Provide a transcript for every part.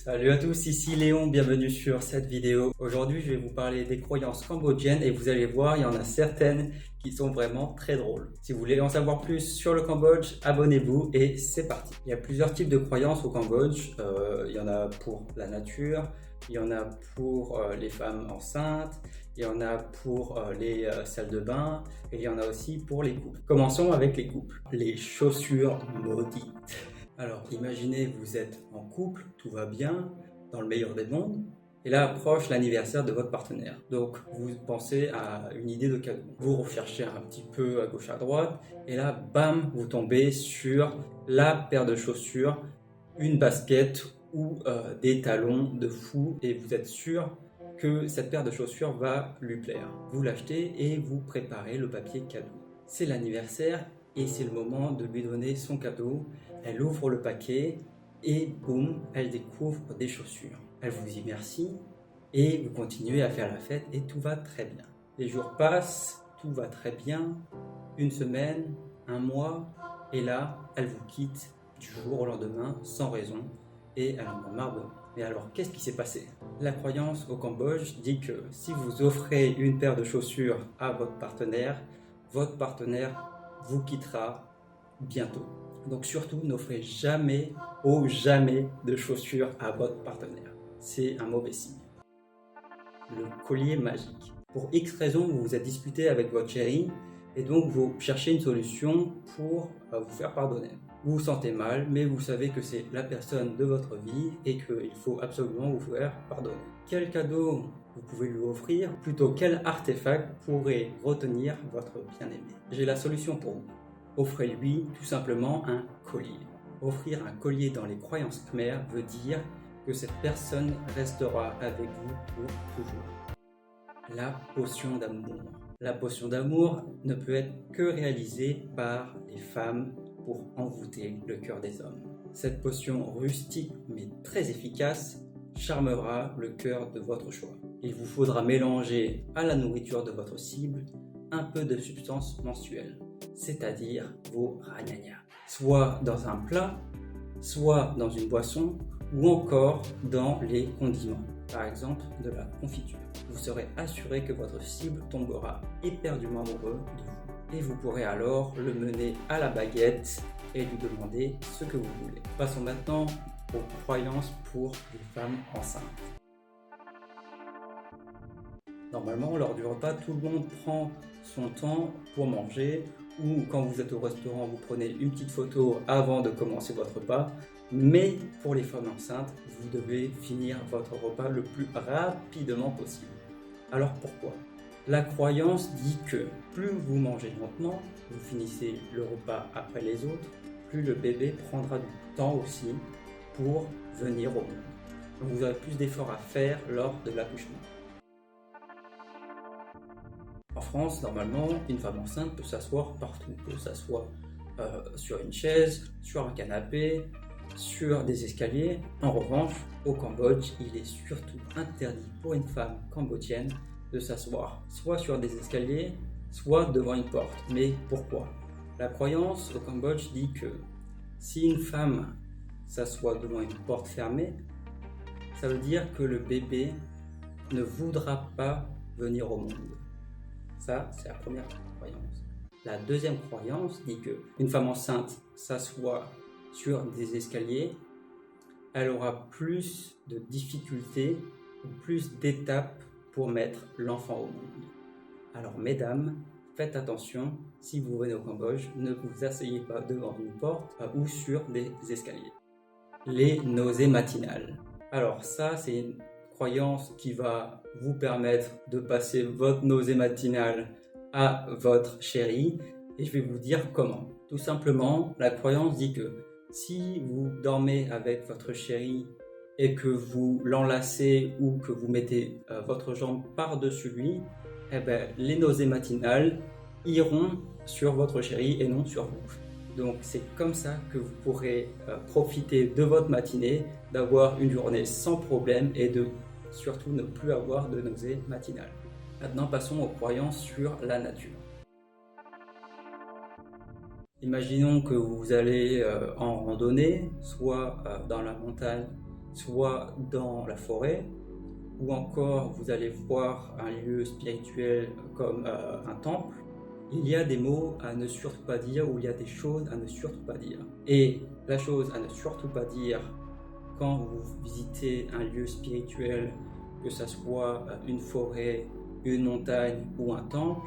Salut à tous, ici Léon, bienvenue sur cette vidéo. Aujourd'hui, je vais vous parler des croyances cambodgiennes et vous allez voir, il y en a certaines qui sont vraiment très drôles. Si vous voulez en savoir plus sur le Cambodge, abonnez-vous et c'est parti. Il y a plusieurs types de croyances au Cambodge. Il y en a pour la nature, il y en a pour les femmes enceintes, il y en a pour les salles de bain et il y en a aussi pour les couples. Commençons avec les couples. Les chaussures maudites. Alors, imaginez, vous êtes en couple, tout va bien, dans le meilleur des mondes, et là approche l'anniversaire de votre partenaire. Donc, vous pensez à une idée de cadeau. Vous recherchez un petit peu à gauche à droite, et là, bam, vous tombez sur la paire de chaussures, une basket ou des talons de fou, et vous êtes sûr que cette paire de chaussures va lui plaire. Vous l'achetez et vous préparez le papier cadeau. C'est l'anniversaire et c'est le moment de lui donner son cadeau. Elle ouvre le paquet et boum, elle découvre des chaussures. Elle vous dit merci et vous continuez à faire la fête et tout va très bien. Les jours passent, tout va très bien, une semaine, un mois, et là, elle vous quitte du jour au lendemain sans raison et elle en a marre de vous. Mais alors, qu'est-ce qui s'est passé? La croyance au Cambodge dit que si vous offrez une paire de chaussures à votre partenaire vous quittera bientôt. Donc surtout, n'offrez jamais, jamais de chaussures à votre partenaire. C'est un mauvais signe. Le collier magique. Pour X raisons, vous vous êtes disputé avec votre chérie et donc vous cherchez une solution pour vous faire pardonner. Vous vous sentez mal, mais vous savez que c'est la personne de votre vie et qu'il faut absolument vous faire pardonner. Quel cadeau vous pouvez lui offrir? Plutôt quel artefact pourrait retenir votre bien-aimé? J'ai la solution pour vous. Offrez-lui tout simplement un collier. Offrir un collier dans les croyances khmères veut dire que cette personne restera avec vous pour toujours. La potion d'amour. La potion d'amour ne peut être que réalisée par les femmes pour envoûter le cœur des hommes. Cette potion rustique mais très efficace charmera le cœur de votre choix. Il vous faudra mélanger à la nourriture de votre cible un peu de substance mensuelle, c'est-à-dire vos ragnagnas, soit dans un plat, soit dans une boisson, ou encore dans les condiments, par exemple de la confiture. Vous serez assuré que votre cible tombera éperdument amoureux de vous. Et vous pourrez alors le mener à la baguette et lui demander ce que vous voulez. Passons maintenant aux croyances pour les femmes enceintes. Normalement, lors du repas, tout le monde prend son temps pour manger, ou quand vous êtes au restaurant, vous prenez une petite photo avant de commencer votre repas. Mais pour les femmes enceintes, vous devez finir votre repas le plus rapidement possible. Alors pourquoi? La croyance dit que plus vous mangez lentement, vous finissez le repas après les autres, plus le bébé prendra du temps aussi pour venir au monde. Donc vous aurez plus d'efforts à faire lors de l'accouchement. En France, normalement, une femme enceinte peut s'asseoir partout, peut s'asseoir sur une chaise, sur un canapé, sur des escaliers. En revanche, au Cambodge, il est surtout interdit pour une femme cambodgienne de s'asseoir soit sur des escaliers, soit devant une porte. Mais pourquoi? La croyance au Cambodge dit que si une femme s'assoit devant une porte fermée, ça veut dire que le bébé ne voudra pas venir au monde. Ça, c'est la première croyance. La deuxième croyance dit qu'une femme enceinte s'assoit sur des escaliers, elle aura plus de difficultés ou plus d'étapes pour mettre l'enfant au monde. Alors mesdames, faites attention, si vous venez au Cambodge, ne vous asseyez pas devant une porte ou sur des escaliers. Les nausées matinales. Alors ça, c'est une croyance qui va vous permettre de passer votre nausée matinale à votre chérie et je vais vous dire comment. Tout simplement, la croyance dit que si vous dormez avec votre chéri et que vous l'enlacez ou que vous mettez votre jambe par-dessus lui, eh ben, les nausées matinales iront sur votre chéri et non sur vous. Donc c'est comme ça que vous pourrez profiter de votre matinée, d'avoir une journée sans problème et de surtout ne plus avoir de nausées matinales. Maintenant passons aux croyances sur la nature. Imaginons que vous allez en randonnée, soit dans la montagne, soit dans la forêt, ou encore vous allez voir un lieu spirituel comme un temple, il y a des mots à ne surtout pas dire ou il y a des choses à ne surtout pas dire. Et la chose à ne surtout pas dire quand vous visitez un lieu spirituel, que ce soit une forêt, une montagne ou un temple,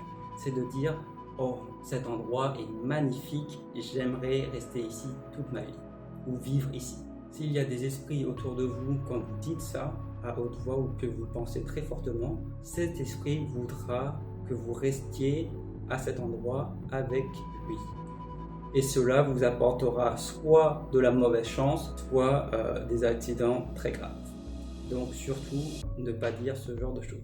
c'est de dire « Oh, cet endroit est magnifique et j'aimerais rester ici toute ma vie ou vivre ici ». S'il y a des esprits autour de vous quand vous dites ça à haute voix ou que vous pensez très fortement, cet esprit voudra que vous restiez à cet endroit avec lui. Et cela vous apportera soit de la mauvaise chance, soit des accidents très graves. Donc surtout, ne pas dire ce genre de choses.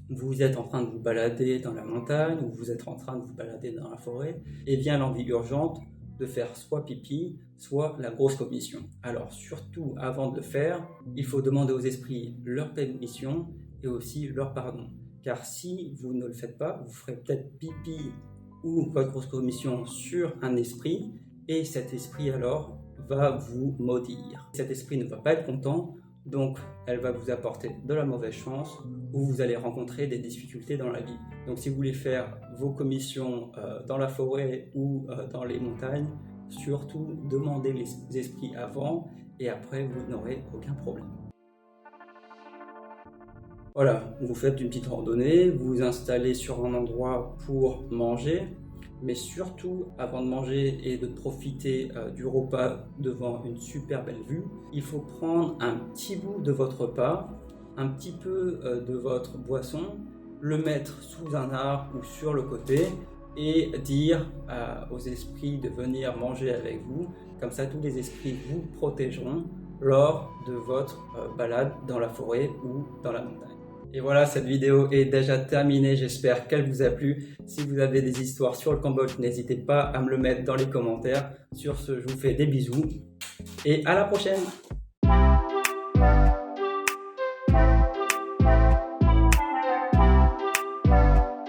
Vous êtes en train de vous balader dans la montagne ou vous êtes en train de vous balader dans la forêt et vient l'envie urgente de faire soit pipi, soit la grosse commission. Alors surtout, avant de le faire, il faut demander aux esprits leur permission et aussi leur pardon. Car si vous ne le faites pas, vous ferez peut-être pipi ou votre grosse commission sur un esprit et cet esprit alors va vous maudire. Cet esprit ne va pas être content, donc elle va vous apporter de la mauvaise chance ou vous allez rencontrer des difficultés dans la vie. Donc si vous voulez faire vos commissions dans la forêt ou dans les montagnes, surtout demandez les esprits avant et après vous n'aurez aucun problème. Voilà, vous faites une petite randonnée, vous vous installez sur un endroit pour manger, mais surtout, avant de manger et de profiter du repas devant une super belle vue, il faut prendre un petit bout de votre repas, un petit peu de votre boisson, le mettre sous un arbre ou sur le côté et dire aux esprits de venir manger avec vous. Comme ça, tous les esprits vous protégeront lors de votre balade dans la forêt ou dans la montagne. Et voilà, cette vidéo est déjà terminée, j'espère qu'elle vous a plu. Si vous avez des histoires sur le Cambodge, n'hésitez pas à me le mettre dans les commentaires. Sur ce, je vous fais des bisous et à la prochaine!